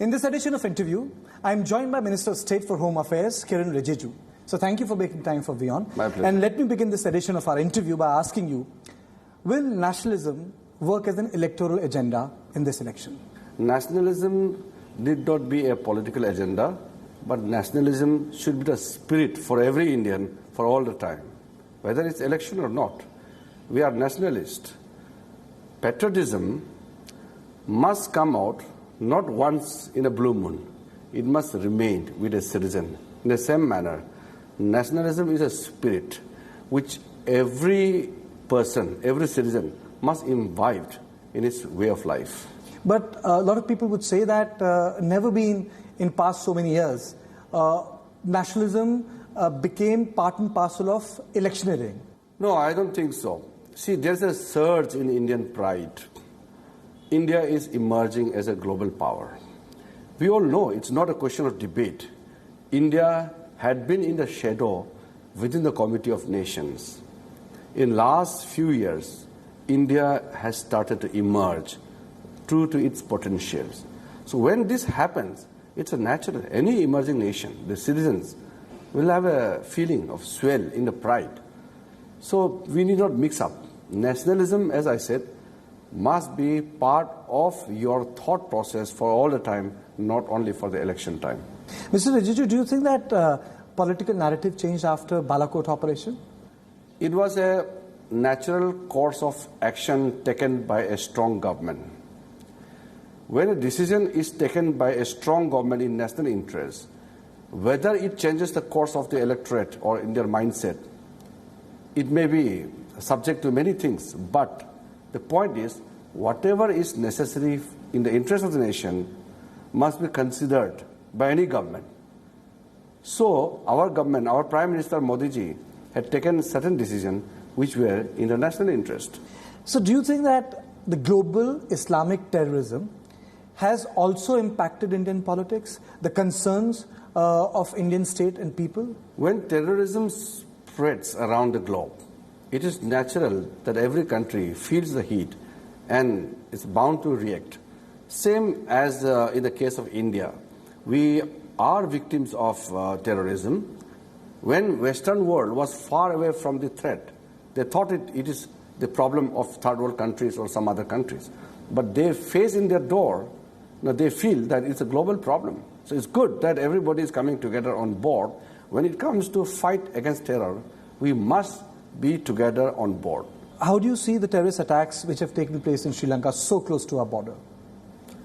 In this edition of Interview, I am joined by Minister of State for Home Affairs, Kiren Rijiju. So thank you for making time for WION. My pleasure. And let me begin this edition of our interview by asking you, will nationalism work as an electoral agenda in this election? Nationalism need not be a political agenda, but nationalism should be the spirit for every Indian for all the time, whether it's election or not. We are nationalists. Patriotism must come out not once in a blue moon. It must remain with a citizen. In the same manner, nationalism is a spirit which every person, every citizen must imbibe in its way of life. But a lot of people would say that never been in past so many years, nationalism became part and parcel of electioneering. No, I don't think so. See, there's a surge in Indian pride. India is emerging as a global power. We all know it's not a question of debate. India had been in the shadow within the Committee of Nations. In last few years, India has started to emerge true to its potentials. So when this happens, it's a natural. Any emerging nation, the citizens will have a feeling of swell in the pride. So we need not mix up. Nationalism, as I said, must be part of your thought process for all the time, not only for the election time. Mr. Rijiju, do you think that political narrative changed after Balakot operation? It was a natural course of action taken by a strong government. When a decision is taken by a strong government in national interest, whether it changes the course of the electorate or in their mindset, it may be subject to many things, but the point is, whatever is necessary in the interest of the nation must be considered by any government. So, our government, our Prime Minister Modi ji, had taken certain decisions which were in the national interest. So, do you think that the global Islamic terrorism has also impacted Indian politics, the concerns of Indian state and people? When terrorism spreads around the globe, it is natural that every country feels the heat and is bound to react. Same as in the case of India. We are victims of terrorism. When Western world was far away from the threat, they thought it is the problem of third world countries or some other countries. But they face in their door, they feel that it's a global problem. So it's good that everybody is coming together on board. When it comes to fight against terror, we must be together on board. How do you see the terrorist attacks which have taken place in Sri Lanka so close to our border?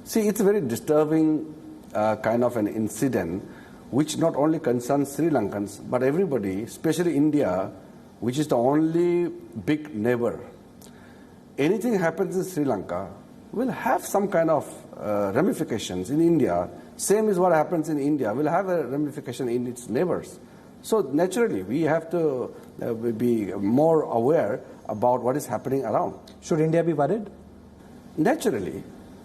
See, it's a very disturbing kind of an incident which not only concerns Sri Lankans, but everybody, especially India, which is the only big neighbor. Anything happens in Sri Lanka will have some kind of ramifications in India. Same as what happens in India will have a ramification in its neighbors. So naturally, we have to be more aware about what is happening around. Should India be worried? Naturally,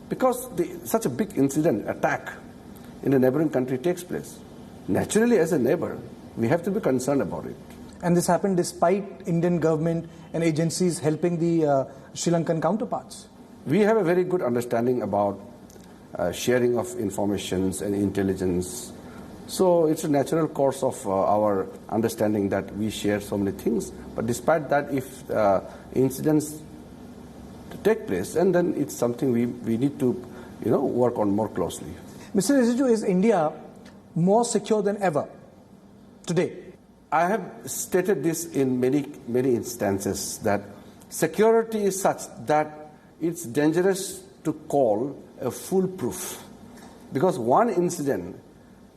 because such a big incident, attack in a neighboring country takes place. Naturally, as a neighbor, we have to be concerned about it. And this happened despite Indian government and agencies helping the Sri Lankan counterparts. We have a very good understanding about sharing of informations and intelligence. So it's a natural course of our understanding that we share so many things. But despite that, if incidents take place, and then it's something we need to work on more closely. Mr. Rijiju, is India more secure than ever today? I have stated this in many instances that security is such that it's dangerous to call a foolproof, because one incident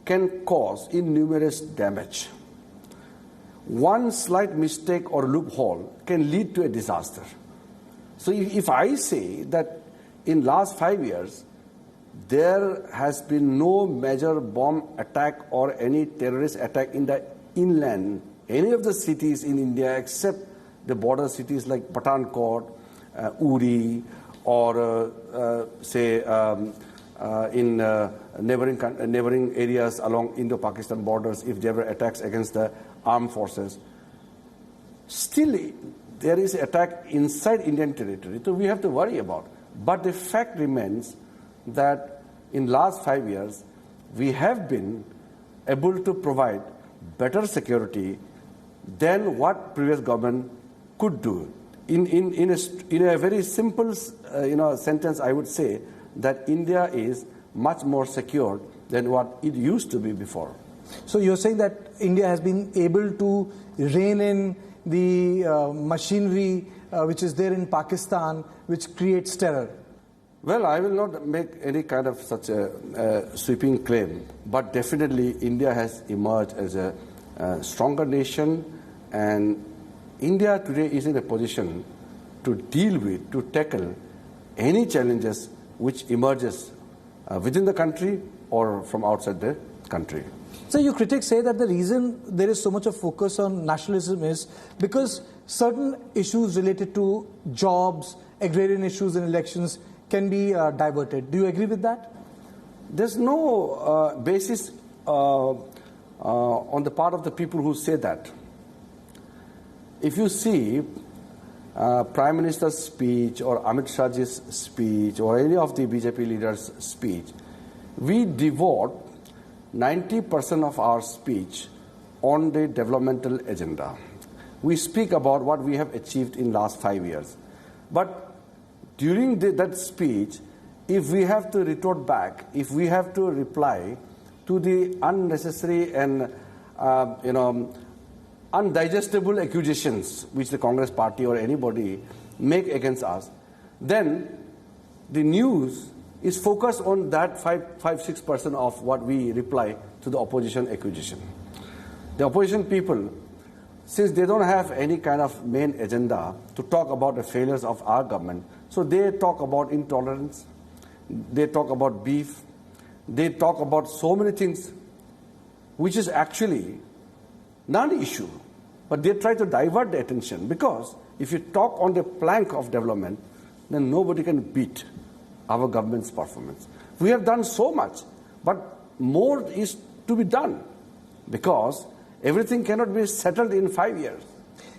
can cause innumerous damage. One slight mistake or loophole can lead to a disaster. So if I say that in last 5 years, there has been no major bomb attack or any terrorist attack in the inland, any of the cities in India except the border cities like Pathankot, Uri, or in neighboring areas along Indo-Pakistan borders, if there were attacks against the armed forces. Still, there is an attack inside Indian territory, so we have to worry about. But the fact remains that in last 5 years, we have been able to provide better security than what previous government could do. In a very simple sentence, I would say that India is much more secure than what it used to be before. So you're saying that India has been able to rein in the machinery which is there in Pakistan, which creates terror? Well, I will not make any kind of such a sweeping claim, but definitely India has emerged as a stronger nation, and India today is in a position to deal with, to tackle any challenges which emerges within the country or from outside the country. So your critics say that the reason there is so much of focus on nationalism is because certain issues related to jobs, agrarian issues and elections can be diverted. Do you agree with that? There's no basis on the part of the people who say that. If you see Prime Minister's speech or Amit Shahji's speech or any of the BJP leaders' speech, we devote 90% of our speech on the developmental agenda. We speak about what we have achieved in last 5 years. But during that speech, if we have to retort back, if we have to reply to the unnecessary and undigestible accusations which the Congress party or anybody make against us, then the news is focused on that 5-6% of what we reply to the opposition accusation. The opposition people, since they don't have any kind of main agenda to talk about the failures of our government, so they talk about intolerance, they talk about beef, they talk about so many things which is actually non-issue. But they try to divert the attention, because if you talk on the plank of development, then nobody can beat our government's performance. We have done so much, but more is to be done, because everything cannot be settled in 5 years.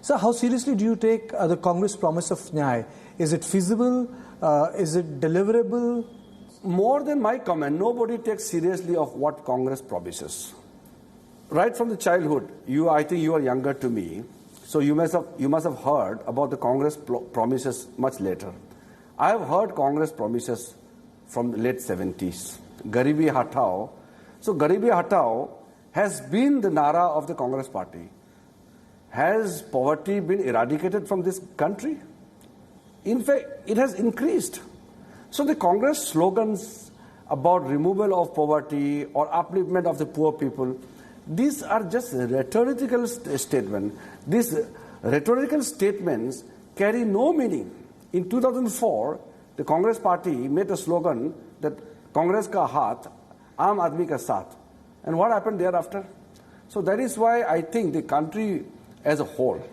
So how seriously do you take the Congress promise of Nyay? Is it feasible? Is it deliverable? More than my comment, nobody takes seriously of what Congress promises. Right from the childhood, I think you are younger to me, so you must have heard about the Congress promises much later. I have heard Congress promises from the late 70s. Garibi Hatao. So Garibi Hatao has been the nara of the Congress party. Has poverty been eradicated from this country? In fact, it has increased. So the Congress slogans about removal of poverty or upliftment of the poor people, these are just rhetorical statements. These rhetorical statements carry no meaning. In 2004, the Congress party made a slogan that Congress ka haath, aam aadmi ka saath. And what happened thereafter? So that is why I think the country as a whole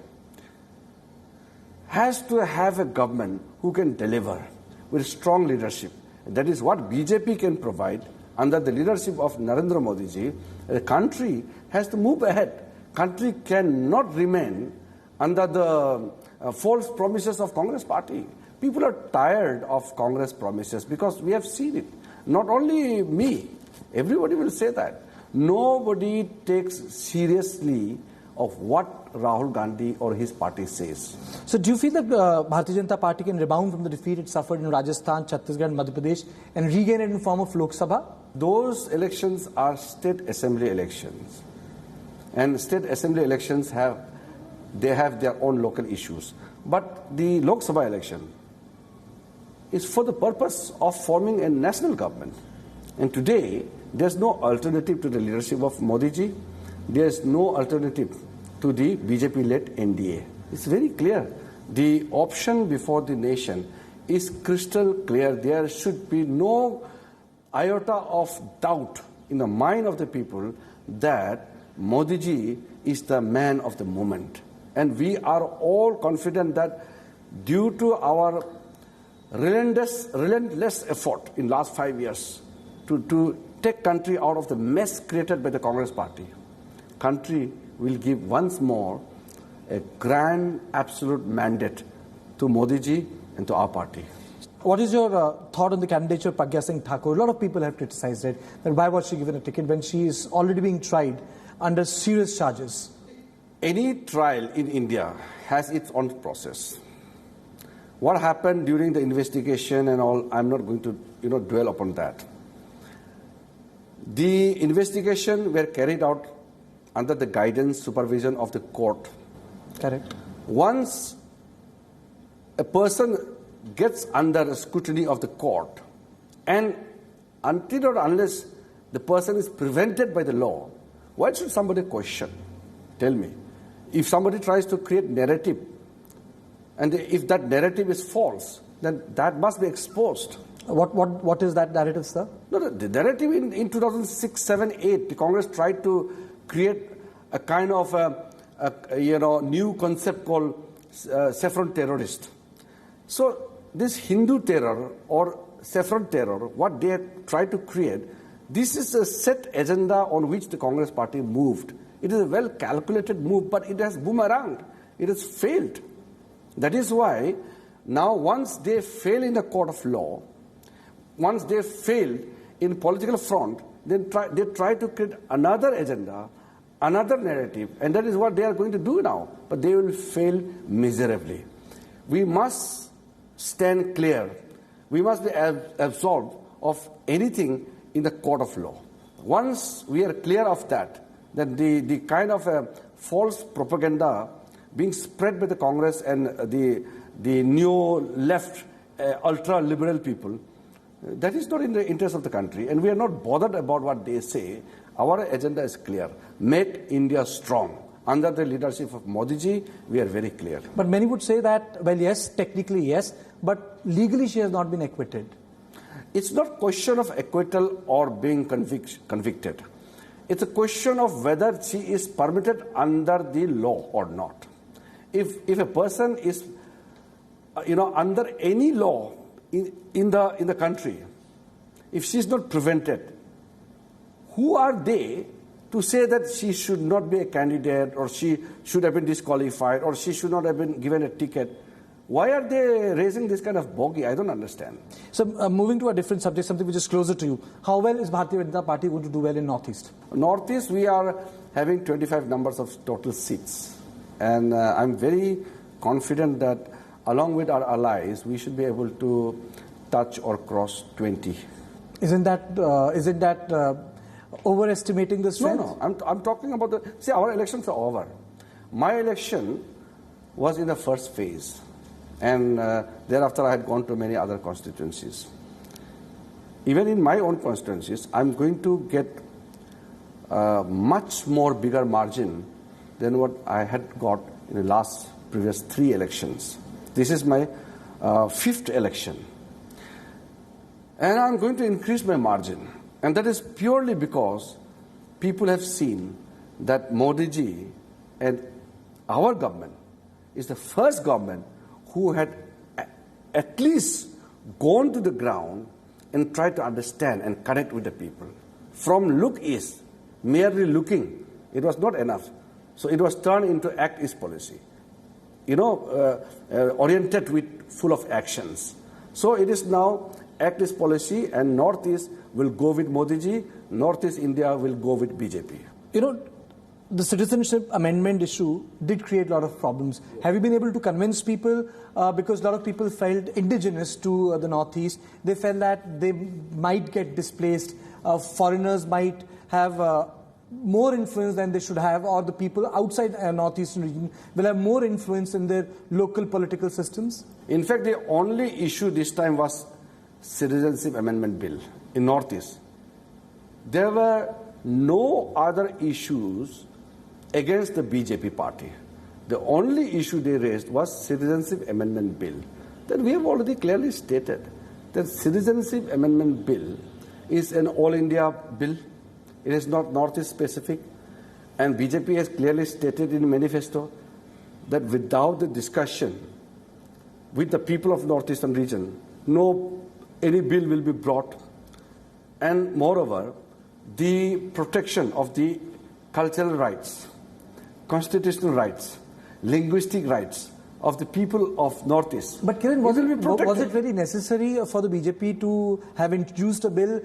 has to have a government who can deliver with strong leadership. That is what BJP can provide under the leadership of Narendra Modi ji. The country has to move ahead. Country cannot remain under the false promises of Congress party. People are tired of Congress promises because we have seen it. Not only me, everybody will say that. Nobody takes seriously of what Rahul Gandhi or his party says. So do you feel that Bharatiya Janata Party can rebound from the defeat it suffered in Rajasthan, Chhattisgarh and Madhya Pradesh and regain it in the form of Lok Sabha? Those elections are state assembly elections. And state assembly elections have their own local issues. But the Lok Sabha election is for the purpose of forming a national government. And today, there's no alternative to the leadership of Modi ji. There's no alternative to the BJP-led NDA. It's very clear. The option before the nation is crystal clear. There should be no iota of doubt in the mind of the people that Modi ji is the man of the moment. And we are all confident that due to our relentless effort in last 5 years to take country out of the mess created by the Congress party, country will give once more a grand absolute mandate to Modi ji and to our party. What is your thought on the candidature of Pragya Singh Thakur? A lot of people have criticized it. That why was she given a ticket when she is already being tried under serious charges? Any trial in India has its own process. What happened during the investigation and all, I'm not going to dwell upon that. The investigation were carried out under the guidance, supervision of the court. Correct. Once a person gets under scrutiny of the court, and until or unless the person is prevented by the law, why should somebody question? Tell me. If somebody tries to create narrative, and if that narrative is false, then that must be exposed. What is that narrative, sir? No, the narrative in 2006, 7, 8, the Congress tried to create a kind of new concept called saffron terrorist. So this Hindu terror or saffron terror, what they tried to create, this is a set agenda on which the Congress party moved. It is a well calculated move, but it has boomeranged. It has failed. That is why now once they fail in the court of law, once they fail in political front, they try to create another agenda, another narrative, and that is what they are going to do now. But they will fail miserably. We must stand clear. We must be absolved of anything in the court of law. Once we are clear of that, then the kind of false propaganda being spread by the Congress and the neo-left, ultra-liberal people, that is not in the interest of the country. And we are not bothered about what they say. Our agenda is clear. Make India strong. Under the leadership of Modi ji, we are very clear. But many would say that, well, yes, technically yes, but legally she has not been acquitted. It's not a question of acquittal or being convicted. It's a question of whether she is permitted under the law or not. If a person is, under any law in the country, if she is not prevented, who are they to say that she should not be a candidate, or she should have been disqualified, or she should not have been given a ticket? Why are they raising this kind of bogey? I don't understand. So moving to a different subject, something which is closer to you. How well is Bharatiya Janata Party going to do well in Northeast? Northeast, we are having 25 numbers of total seats. And I'm very confident that along with our allies, we should be able to touch or cross 20. Isn't that overestimating the strength? No. I'm talking about see, our elections are over. My election was in the first phase. And thereafter, I had gone to many other constituencies. Even in my own constituencies, I'm going to get a much more bigger margin than what I had got in the previous 3 elections. This is my 5th election. And I'm going to increase my margin. And that is purely because people have seen that Modi ji and our government is the first government who had at least gone to the ground and tried to understand and connect with the people. From look is, merely looking, it was not enough. So it was turned into act is policy. Oriented with full of actions. So it is now act is policy, and Northeast will go with Modi ji, Northeast India will go with BJP. The citizenship amendment issue did create a lot of problems. Have you been able to convince people? Because a lot of people felt indigenous to the Northeast. They felt that they might get displaced. Foreigners might have more influence than they should have, or the people outside the Northeastern region will have more influence in their local political systems? In fact, the only issue this time was Citizenship Amendment Bill in Northeast. There were no other issues against the BJP party. The only issue they raised was Citizenship Amendment Bill. Then we have already clearly stated that Citizenship Amendment Bill is an all-India bill. It is not Northeast specific. And BJP has clearly stated in the manifesto that without the discussion with the people of Northeastern region, any bill will be brought. And moreover, the protection of the cultural rights, constitutional rights, linguistic rights of the people of Northeast. But Kiren, was it really necessary for the BJP to have introduced a bill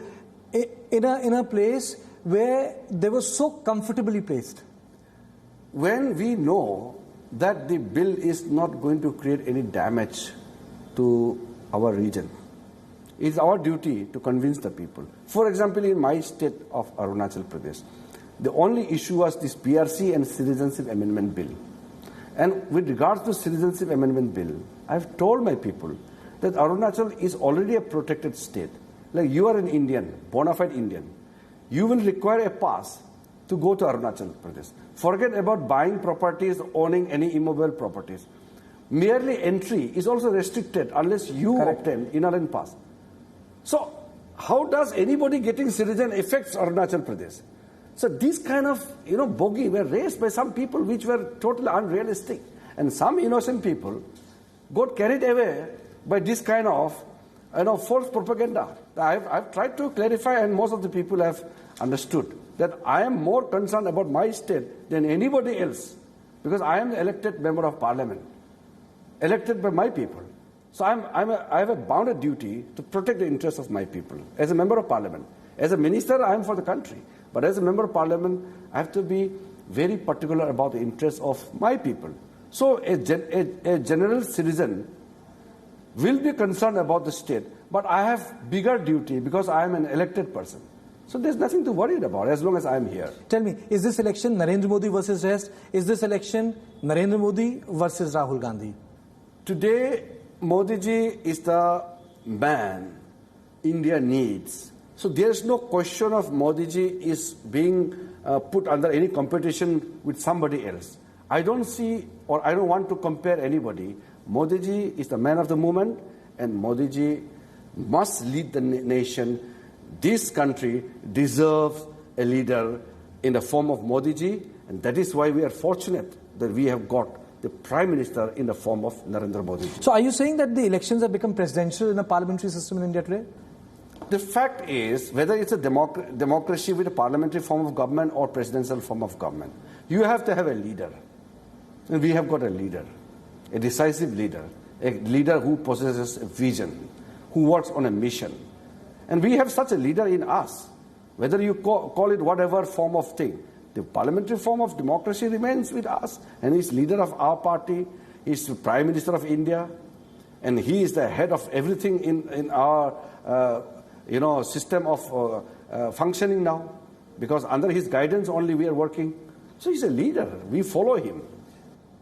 in a place where they were so comfortably placed? When we know that the bill is not going to create any damage to our region, it's our duty to convince the people. For example, in my state of Arunachal Pradesh, the only issue was this PRC and Citizenship Amendment Bill. And with regards to Citizenship Amendment Bill, I've told my people that Arunachal is already a protected state. Like you are an Indian, bona fide Indian. You will require a pass to go to Arunachal Pradesh. Forget about buying properties, owning any immobile properties. Merely entry is also restricted unless you obtain inherent pass. So how does anybody getting citizen affects Arunachal Pradesh? So these kind of, bogey were raised by some people which were totally unrealistic. And some innocent people got carried away by this kind of, false propaganda. I've tried to clarify, and most of the people have understood that I am more concerned about my state than anybody else, because I am the elected member of parliament, elected by my people. So I have a bounded duty to protect the interests of my people as a member of parliament. As a minister, I am for the country. But as a member of parliament, I have to be very particular about the interests of my people. So a general citizen will be concerned about the state, but I have bigger duty because I am an elected person. So there's nothing to worry about as long as I am here. Tell me, is this election Narendra Modi versus rest? Is this election Narendra Modi versus Rahul Gandhi? Today, Modi ji is the man India needs. So there's no question of Modi ji is being put under any competition with somebody else. I don't see, or I don't want to compare anybody. Modi ji is the man of the moment, and Modi ji must lead the nation. This country deserves a leader in the form of Modi ji, and that is why we are fortunate that we have got the Prime Minister in the form of Narendra Modi ji. So are you saying that the elections have become presidential in a parliamentary system in India today? The fact is, whether it's a democracy with a parliamentary form of government or presidential form of government, you have to have a leader. And we have got a leader, a decisive leader, a leader who possesses a vision, who works on a mission. And we have such a leader in us, whether you call it whatever form of thing. The parliamentary form of democracy remains with us, and he's leader of our party, he's the Prime Minister of India, and he is the head of everything in our system of functioning now, because under his guidance only we are working. So he's a leader. We follow him.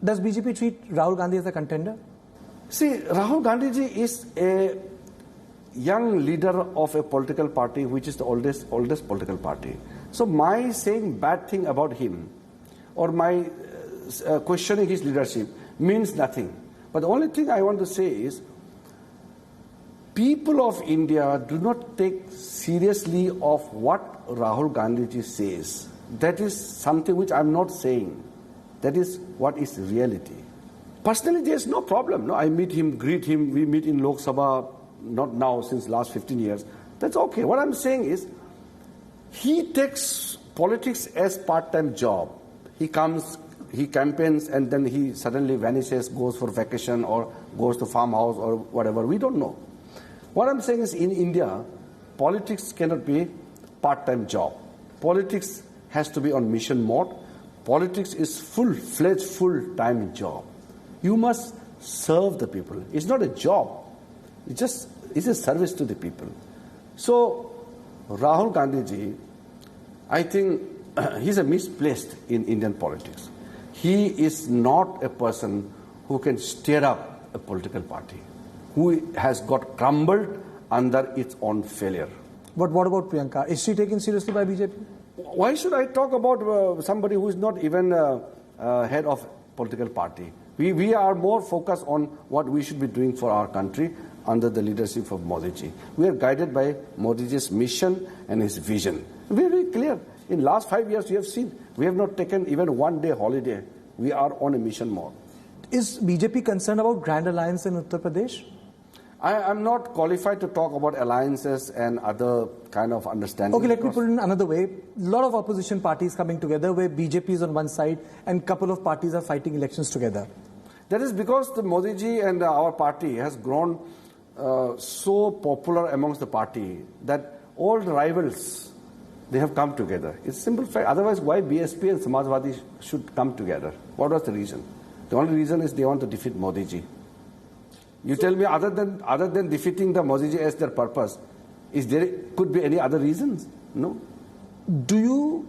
Does BJP treat Rahul Gandhi as a contender? See, Rahul Gandhi ji is a young leader of a political party which is the oldest political party. So my saying bad thing about him or my questioning his leadership means nothing. But the only thing I want to say is, people of India do not take seriously of what Rahul Gandhi ji says. That is something which I'm not saying. That is what is reality. Personally, there's no problem. No, I meet him, greet him. We meet in Lok Sabha, not now, since last 15 years. That's okay. What I'm saying is, he takes politics as part-time job. He comes, he campaigns, and then he suddenly vanishes, goes for vacation or goes to farmhouse or whatever. We don't know. What I'm saying is, in India, politics cannot be part-time job. Politics has to be on mission mode. Politics is full-fledged, full-time job. You must serve the people. It's not a job. It's a service to the people. So, Rahul Gandhi ji, I think he's a misplaced in Indian politics. He is not a person who can stir up a political party, who has got crumbled under its own failure. But what about Priyanka? Is she taken seriously by BJP? Why should I talk about somebody who is not even head of political party? We are more focused on what we should be doing for our country under the leadership of Modi ji. We are guided by Modi ji's mission and his vision. We are very clear. In last 5 years, you have seen, we have not taken even one day holiday. We are on a mission mode. Is BJP concerned about Grand Alliance in Uttar Pradesh? I'm not qualified to talk about alliances and other kind of understanding. Okay, let me put it in another way. A lot of opposition parties coming together where BJP is on one side and a couple of parties are fighting elections together. That is because the Modi ji and our party has grown so popular amongst the party that all the rivals, they have come together. It's simple fact. Otherwise, why BSP and Samajwadi should come together? What was the reason? The only reason is they want to defeat Modi ji. You tell me, other than defeating the Modi ji as their purpose, could be any other reasons? No. Do you,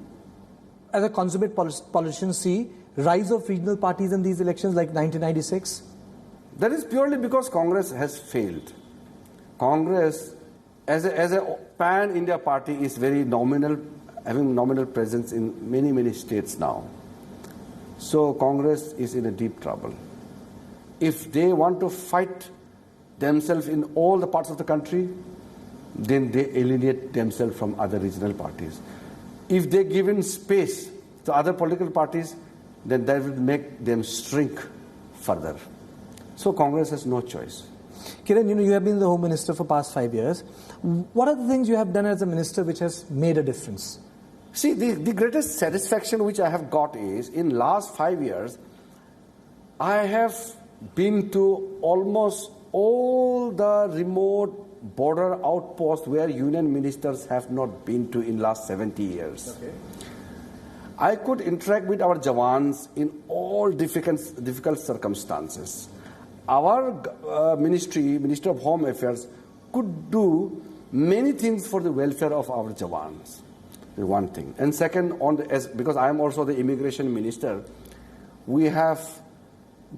as a consummate politician, see rise of regional parties in these elections like 1996? That is purely because Congress has failed. Congress, as a pan-India party, is very nominal, having nominal presence in many, many states now. So Congress is in a deep trouble. If they want to fight themselves in all the parts of the country, then they alienate themselves from other regional parties. If they give in space to other political parties, then that will make them shrink further. So Congress has no choice. Kiren, you have been the Home Minister for past 5 years. What are the things you have done as a minister which has made a difference? See, the greatest satisfaction which I have got is, in last 5 years, I have been to almost all the remote border outposts where union ministers have not been to in last 70 years. Okay. I could interact with our Jawans in all difficult circumstances. Our Ministry of Home Affairs could do many things for the welfare of our Jawans. One thing. And second, because I am also the immigration minister, we have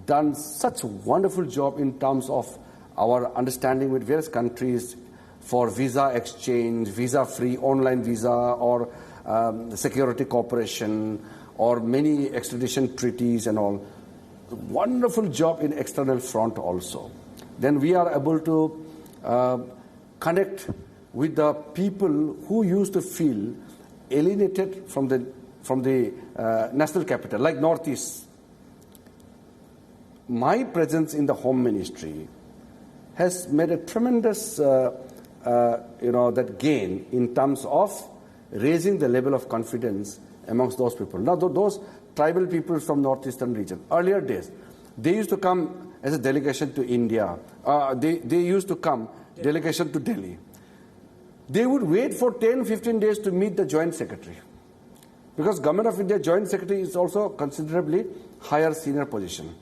done such a wonderful job in terms of our understanding with various countries for visa exchange, visa-free online visa, or security cooperation, or many extradition treaties and all. Wonderful job in external front also. Then we are able to connect with the people who used to feel alienated from the national capital, like Northeast. My presence in the Home Ministry has made a tremendous that gain in terms of raising the level of confidence amongst those people. Now, those tribal people from Northeastern region, earlier days, they used to come as a delegation to India. They used to come delegation to Delhi. They would wait for 10-15 days to meet the Joint Secretary. Because Government of India Joint Secretary is also considerably higher senior position.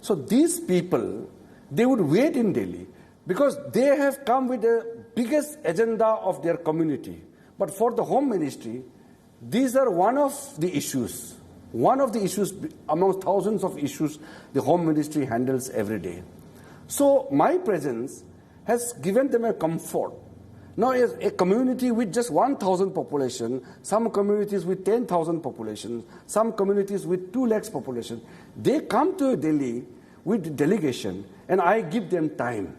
So these people, they would wait in Delhi because they have come with the biggest agenda of their community. But for the Home Ministry, these are one of the issues among thousands of issues the Home Ministry handles every day. So my presence has given them a comfort. Now, as a community with just 1,000 population, some communities with 10,000 population, some communities with 2 lakhs population, they come to Delhi with delegation, and I give them time.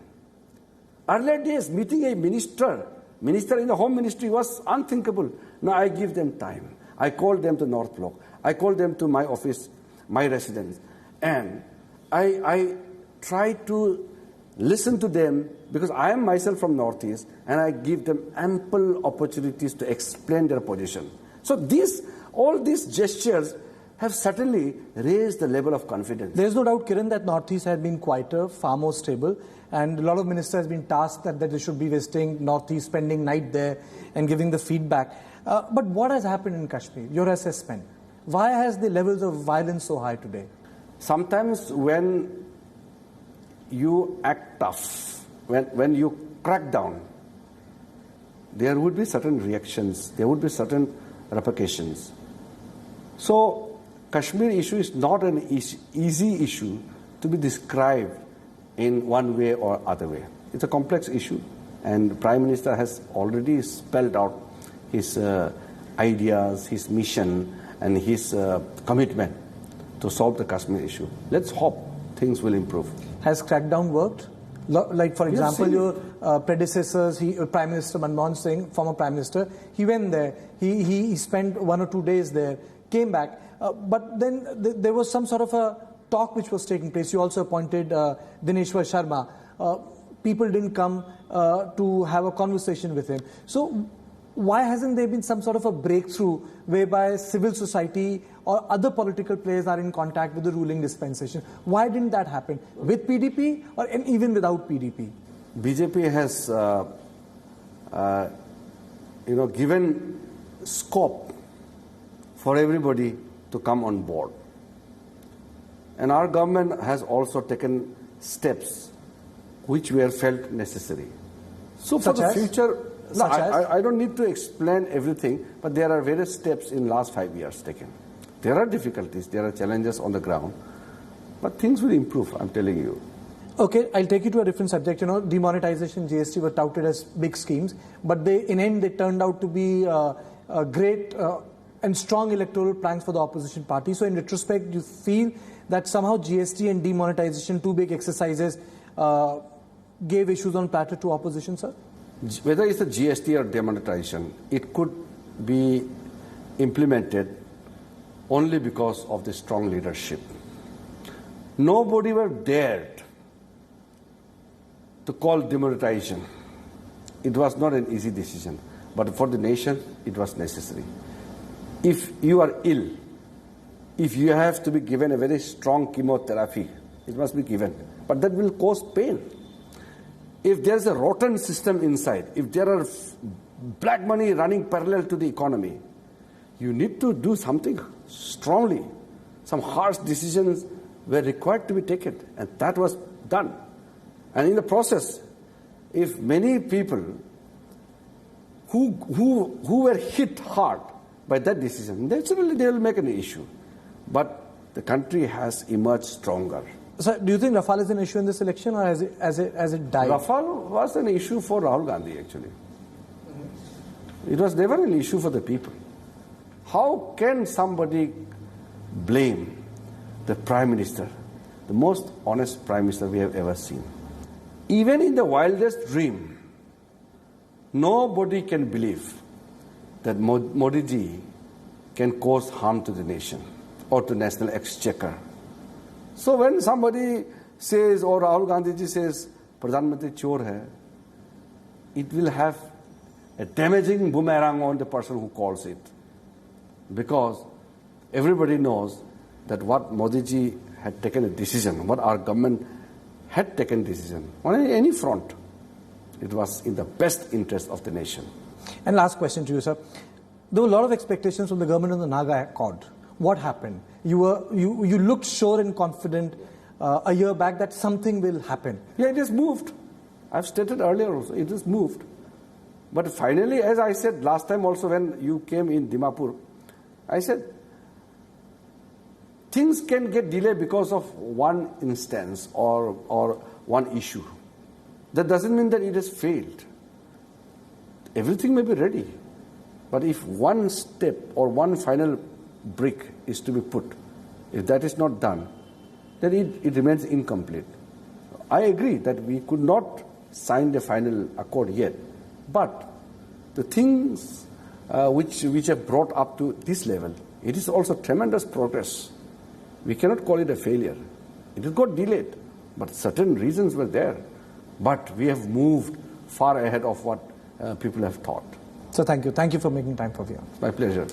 Earlier days, meeting a minister in the Home Ministry was unthinkable. Now I give them time. I call them to North Block. I call them to my office, my residence, and I try to listen to them because I am myself from Northeast, and I give them ample opportunities to explain their position. So all these gestures have certainly raised the level of confidence. There is no doubt, Kiren, that Northeast had been quieter, far more stable, and a lot of ministers have been tasked that they should be visiting Northeast, spending night there, and giving the feedback. But what has happened in Kashmir? Your assessment. Why has the levels of violence so high today? Sometimes when you act tough, when you crack down, there would be certain reactions, there would be certain repercussions. So Kashmir issue is not an easy issue to be described in one way or other way. It's a complex issue, and the Prime Minister has already spelled out his ideas, his mission, and his commitment to solve the Kashmir issue. Let's hope things will improve. Has crackdown worked? Like, for example, your predecessors, Prime Minister Manmohan Singh, former Prime Minister, he went there, he spent 1 or 2 days there, came back, but then there was some sort of a talk which was taking place. You also appointed Dineshwar Sharma. People didn't come to have a conversation with him. So why hasn't there been some sort of a breakthrough whereby civil society or other political players are in contact with the ruling dispensation? Why didn't that happen with PDP or even without PDP? BJP has, given scope for everybody to come on board. And our government has also taken steps which were felt necessary. So for the future, I don't need to explain everything, but there are various steps in last 5 years taken. There are difficulties, there are challenges on the ground, but things will improve, I'm telling you. Okay, I'll take you to a different subject. Demonetization, GST were touted as big schemes, but in end they turned out to be a great and strong electoral plans for the opposition party. So in retrospect, you feel that somehow GST and demonetization, two big exercises, gave issues on platter to opposition, sir? Whether it's a GST or demonetization, it could be implemented only because of the strong leadership. Nobody were dared to call demonetization. It was not an easy decision, but for the nation, it was necessary. If you are ill, if you have to be given a very strong chemotherapy, it must be given, but that will cause pain. If there's a rotten system inside, if there are black money running parallel to the economy, you need to do something strongly. Some harsh decisions were required to be taken, and that was done. And in the process, if many people who were hit hard by that decision, naturally they will make an issue. But the country has emerged stronger. Sir, do you think Rafale is an issue in this election, or has it died? Rafale was an issue for Rahul Gandhi, actually. It was never an issue for the people. How can somebody blame the Prime Minister, the most honest Prime Minister we have ever seen? Even in the wildest dream, nobody can believe that Modi ji can cause harm to the nation or to national exchequer. So when somebody says, or Rahul Gandhi ji says, Pradhan Mantri chor hai, it will have a damaging boomerang on the person who calls it. Because everybody knows that what Modi ji had taken a decision, what our government had taken decision, on any front, it was in the best interest of the nation. And last question to you, sir. There were a lot of expectations from the government on the Naga Accord. What happened? You looked sure and confident a year back that something will happen. Yeah, it has moved. I've stated earlier also, it has moved. But finally, as I said last time also when you came in Dimapur, I said, things can get delayed because of one instance or one issue. That doesn't mean that it has failed. Everything may be ready. But if one step or one final brick is to be put, if that is not done, then it remains incomplete. I agree that we could not sign the final accord yet, but the things which have brought up to this level, it is also tremendous progress. We cannot call it a failure. It has got delayed, but certain reasons were there. But we have moved far ahead of what people have thought. So thank you. Thank you for making time for WION. My pleasure.